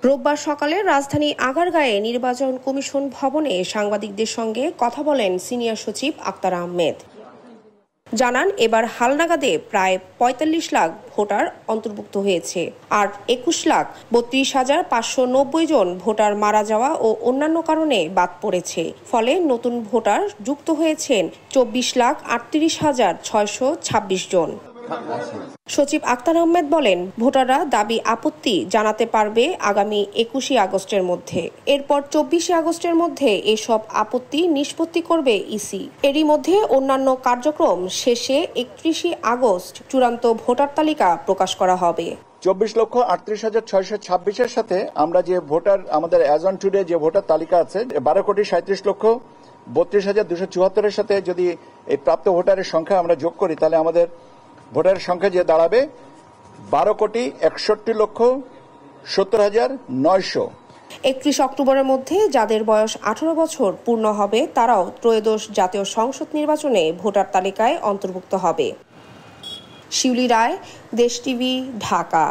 রোববার সকালে রাজধানী আগারগাঁয়ে নির্বাচন কমিশন ভবনে সাংবাদিকদের সঙ্গে কথা বলেন সিনিয়র সচিব আক্তার আহমেদ। জানান, এবার হালনাগাদে প্রায় ৪৫ লাখ ভোটার অন্তর্ভুক্ত হয়েছে, আর ২১,৩২,৫৯০ জন ভোটার মারা যাওয়া ও অন্যান্য কারণে বাদ পড়েছে। ফলে নতুন ভোটার যুক্ত হয়েছেন ২৪,৩৮,৬২৬ জন। সচিব আক্তার আহমেদ বলেন, ভোটাররা দাবি আপত্তি জানাতে পারবে আগামী ২১ আগস্টের মধ্যে। এরপর ২৪ আগস্টের মধ্যে এসব আপত্তি নিষ্পত্তি করবে ইসি। এরই মধ্যে অন্যান্য কার্যক্রম শেষে ৩১ আগস্ট চূড়ান্ত ভোটার তালিকা প্রকাশ করা হবে। ২৪,৩৮,৬২৬ সাথে আমরা যে ভোটার আমাদের অ্যাজ অন টুডে যে ভোটার তালিকা আছে ১২,৩৭,৩২,২৭৪ সাথে যদি এই প্রাপ্ত ভোটারের সংখ্যা আমরা যোগ করি, তাহলে আমাদের ভোটারের সংখ্যা যে দাঁড়াবে ১২,৬১,৭০,৯০০। ৩১ অক্টোবরের মধ্যে যাদের বয়স ১৮ বছর পূর্ণ হবে তারাও ত্রয়োদশ জাতীয় সংসদ নির্বাচনে ভোটার তালিকায় অন্তর্ভুক্ত হবে। শিউলি রায়, দেশ টিভি, ঢাকা।